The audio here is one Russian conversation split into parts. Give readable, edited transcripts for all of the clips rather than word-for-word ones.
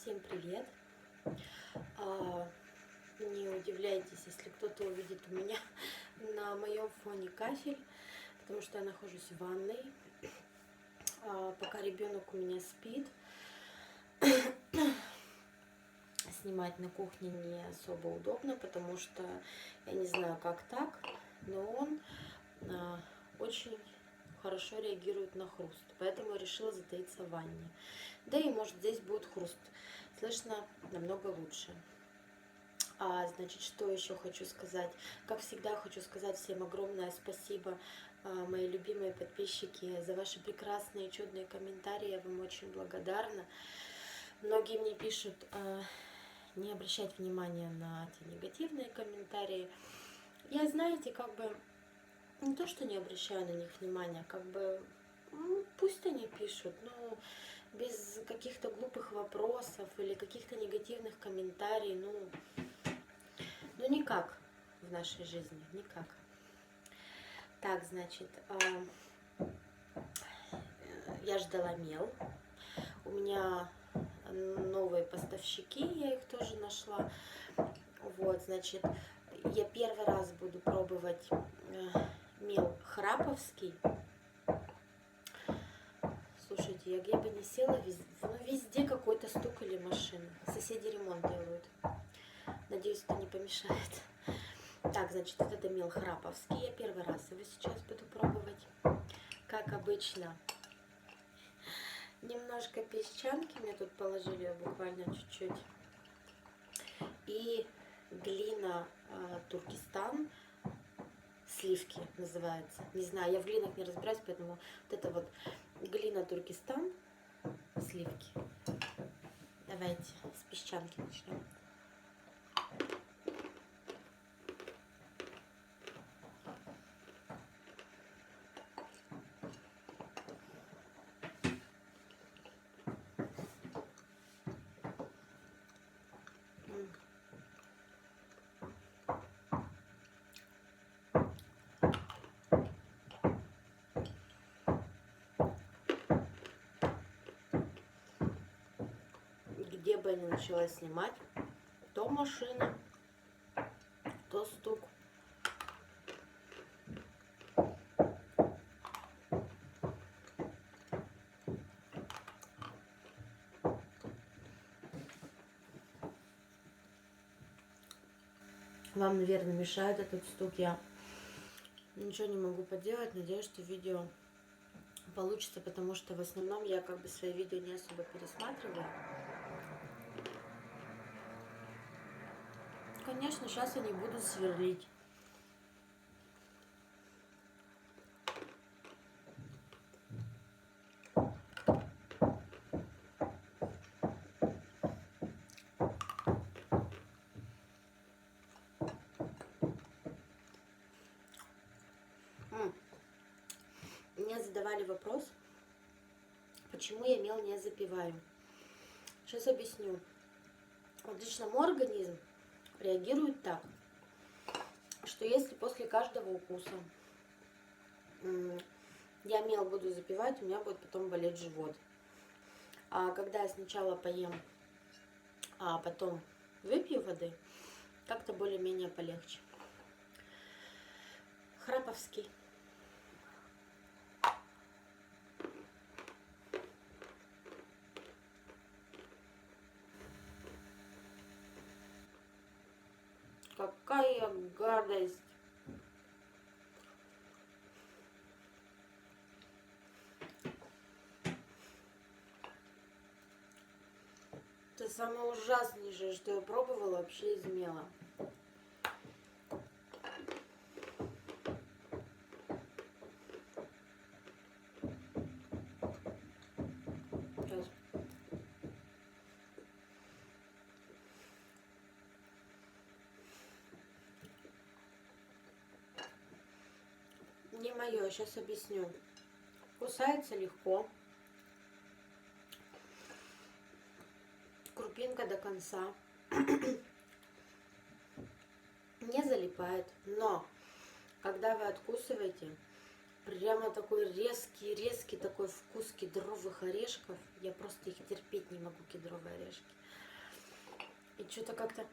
Всем привет! Не удивляйтесь, если кто-то увидит у меня на моем фоне кафель, потому что я нахожусь в ванной, пока ребенок у меня спит. Снимать на кухне не особо удобно, потому что я не знаю, как так, но он очень хорошо реагирует на хруст, поэтому решила затаиться в ванне. Да и может здесь будет хруст слышно намного лучше. Значит, что еще хочу сказать? Как всегда, хочу сказать всем огромное спасибо, мои любимые подписчики, за ваши прекрасные, чудные комментарии. Я вам очень благодарна. Многие мне пишут не обращать внимания на те негативные комментарии. Я, знаете, как бы не то, что не обращаю на них внимания, как бы пусть они пишут, но без каких-то глупых вопросов или каких-то негативных комментариев, ну никак в нашей жизни, никак. Так, значит, я ждала мел. У меня новые поставщики, я их тоже нашла. Вот, значит, я первый раз буду пробовать мел храповский. Слушайте, я где бы не села, везде какой-то стук или машина. Соседи ремонт делают. Надеюсь, это не помешает. Так, значит, это мел храповский. Я первый раз его сейчас буду пробовать. Как обычно, немножко песчанки мне тут положили, буквально чуть-чуть. И глина Туркестан, сливки называется. Не знаю, я в глинах не разбираюсь, поэтому вот это вот глина Туркестан, сливки. Давайте с песчанки начнем. Где бы я ни начала снимать, то машина, то стук. Вам, наверное, мешает этот стук. Я ничего не могу поделать. Надеюсь, что видео получится, потому что в основном я как бы свои видео не особо пересматриваю. Конечно, сейчас они будут сверлить. Мне задавали вопрос, почему я мел не запиваю. Сейчас объясню. Вот лично мой организм реагирует так, что если после каждого укуса я мел буду запивать, у меня будет потом болеть живот. А когда я сначала поем, а потом выпью воды, как-то более-менее полегче. Храповский. Какая гадость! Это самое ужаснейшее, что я пробовала вообще из мела. Сейчас. Не мое, сейчас объясню. Кусается легко. Крупинка до конца. Не залипает. Но когда вы откусываете, прямо такой резкий такой вкус кедровых орешков. Я просто их терпеть не могу, кедровые орешки. И что-то как-то...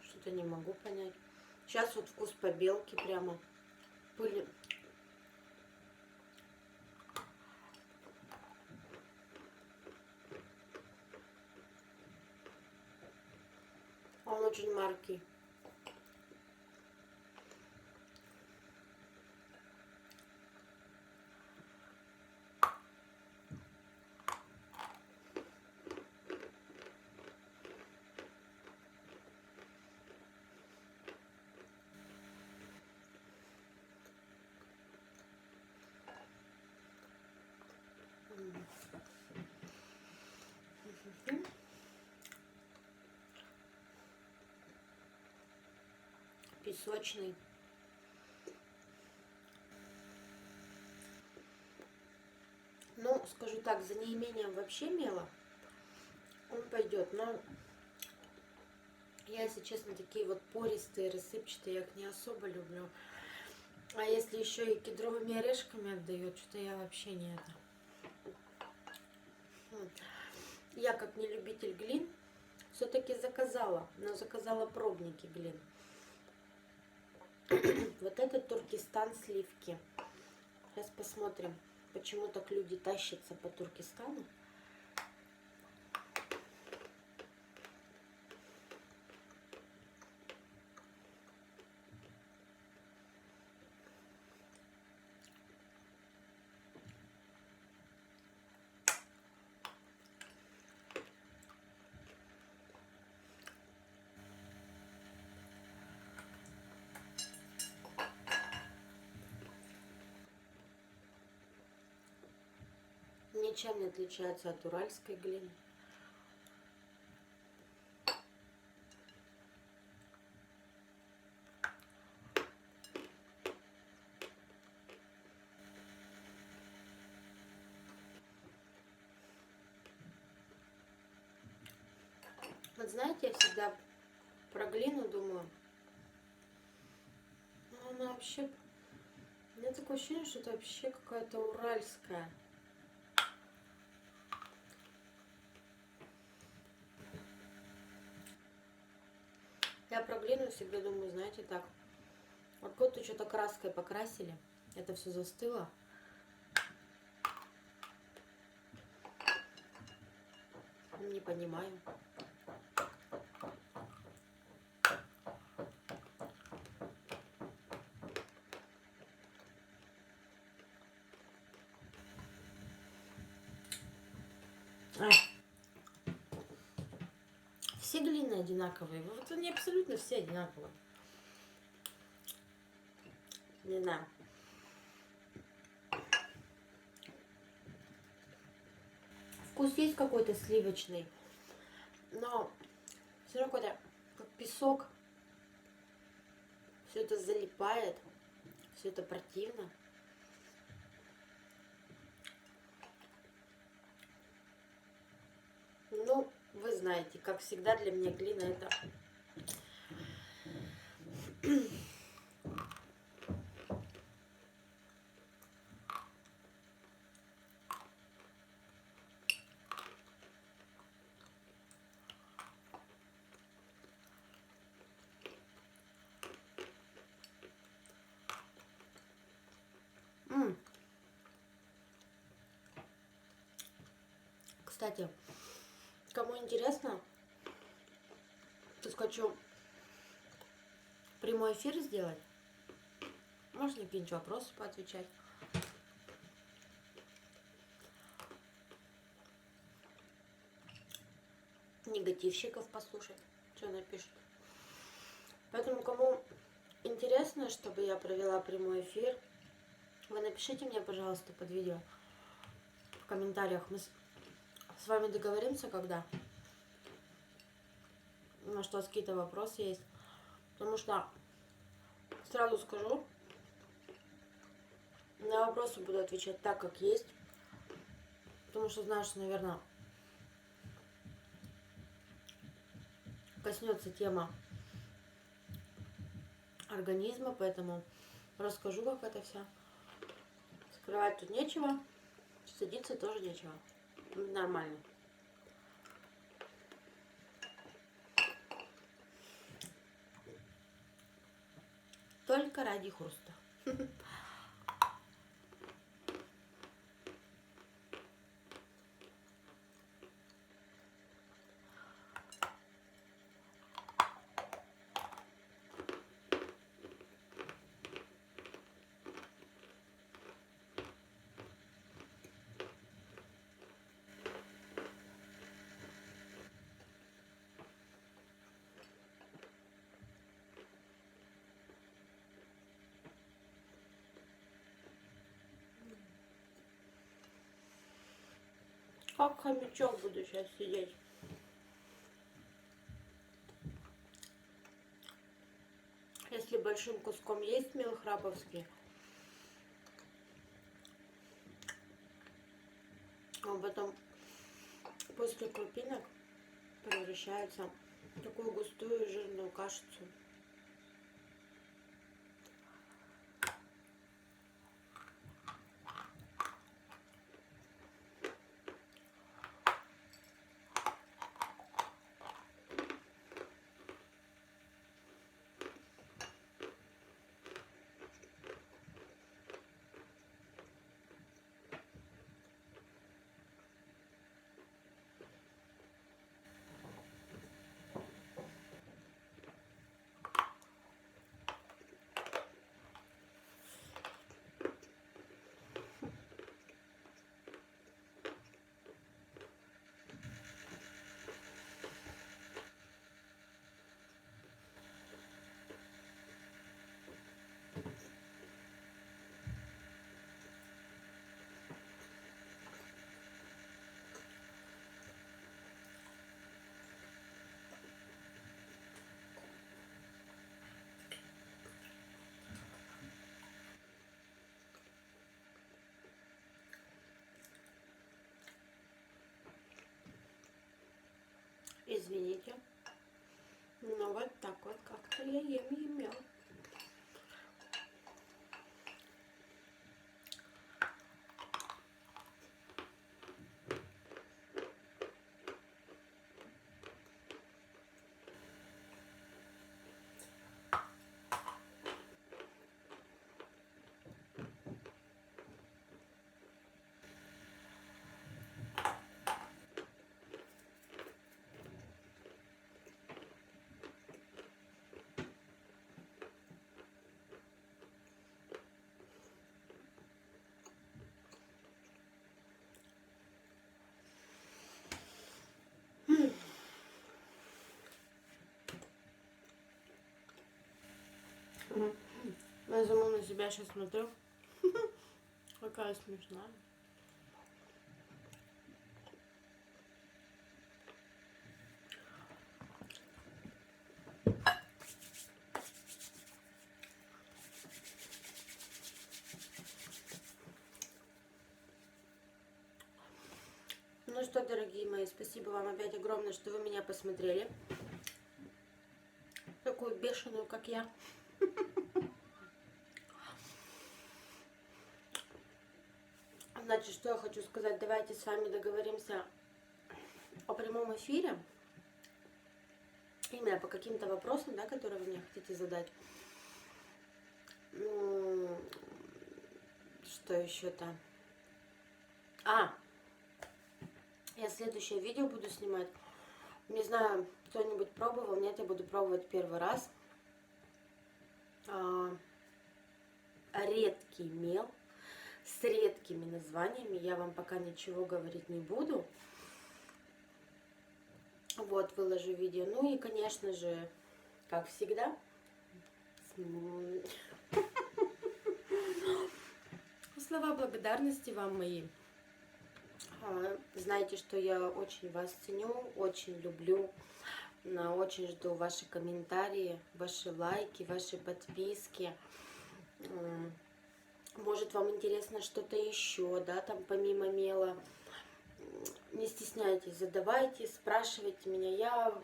Что-то не могу понять. Сейчас вот вкус побелки прямо. Пыли. Он очень маркий. Песочный. Ну, скажу так, за неимением вообще мела он пойдет, но я, если честно, такие вот пористые, рассыпчатые, я их не особо люблю. А если еще и кедровыми орешками отдает, что-то я вообще не это. Я, как не любитель глин, все-таки заказала, но заказала пробники глин. Вот этот Туркестан сливки. Сейчас посмотрим, почему так люди тащатся по Туркестану. Ничем не отличается от уральской глины. Вот знаете, я всегда про глину думаю, ну, она вообще... У меня такое ощущение, что это вообще какая-то уральская. Я про глину всегда думаю, знаете, так. Вот как-то что-то краской покрасили, это все застыло. Не понимаю. Все глины одинаковые. Вот они абсолютно все одинаковые. Не знаю. Вкус есть какой-то сливочный, но все равно какой-то как песок. Все это залипает, все это противно. Ну, вы знаете, как всегда для меня глина это... Кстати, кому интересно, тут хочу прямой эфир сделать. Можно какие-нибудь вопросы поотвечать. Негативщиков послушать, что напишут. Поэтому, кому интересно, чтобы я провела прямой эфир, вы напишите мне, пожалуйста, под видео в комментариях. Мы с вами договоримся, когда. на что какие-то вопросы есть. Потому что, сразу скажу, на вопросы буду отвечать так, как есть. Потому что, знаешь, наверное, коснется тема организма, поэтому расскажу, как это все. Скрывать тут нечего, садиться тоже нечего. Нормально. Только ради хруста. Как хомячок буду сейчас сидеть. Если большим куском есть мелхраповский, а потом после крупинок превращается в такую густую жирную кашицу. Извините, но вот так вот как-то я ем. Я сама на себя сейчас смотрю. Какая смешная. Ну что, дорогие мои, спасибо вам опять огромное, что вы меня посмотрели. Такую бешеную, как я. Значит, что я хочу сказать, давайте с вами договоримся о прямом эфире. Именно по каким-то вопросам, да, которые вы мне хотите задать. Что еще-то? Я следующее видео буду снимать. Не знаю, кто-нибудь пробовал, нет, я буду пробовать первый раз. Редкий мел с редкими названиями. Я вам пока ничего говорить не буду. Вот, выложу видео. Ну и, конечно же, как всегда, слова благодарности вам мои. Знаете, что я очень вас ценю, очень люблю. Очень жду ваши комментарии, ваши лайки, ваши подписки. Может, вам интересно что-то еще, да, там помимо мела. Не стесняйтесь, задавайте, спрашивайте меня. Я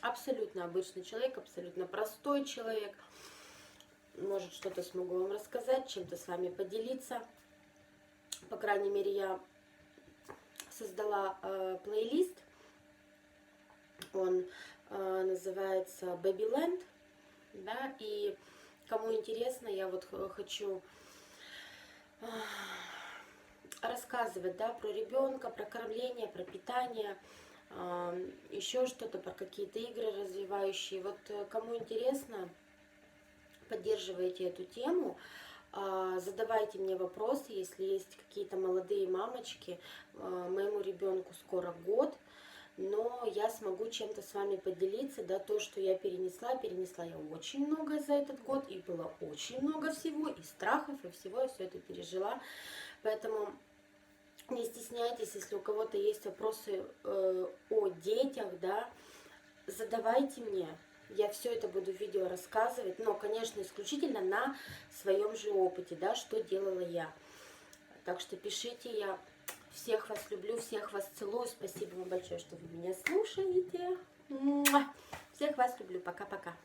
абсолютно обычный человек, абсолютно простой человек. Может, что-то смогу вам рассказать, чем-то с вами поделиться. По крайней мере, я создала плейлист. Он называется Babyland, да, и кому интересно, я вот хочу рассказывать, да, про ребенка, про кормление, про питание, еще что-то, про какие-то игры развивающие. Вот кому интересно, поддерживайте эту тему, задавайте мне вопросы, если есть какие-то молодые мамочки. Моему ребенку скоро год, но я смогу чем-то с вами поделиться, да, то, что я перенесла я очень много за этот год, и было очень много всего, и страхов, и всего, я все это пережила, поэтому не стесняйтесь, если у кого-то есть вопросы о детях, да, задавайте мне, я все это буду в видео рассказывать, но, конечно, исключительно на своем же опыте, да, что делала я, так что пишите, я всех вас люблю, всех вас целую. Спасибо вам большое, что вы меня слушаете. Всех вас люблю. Пока-пока.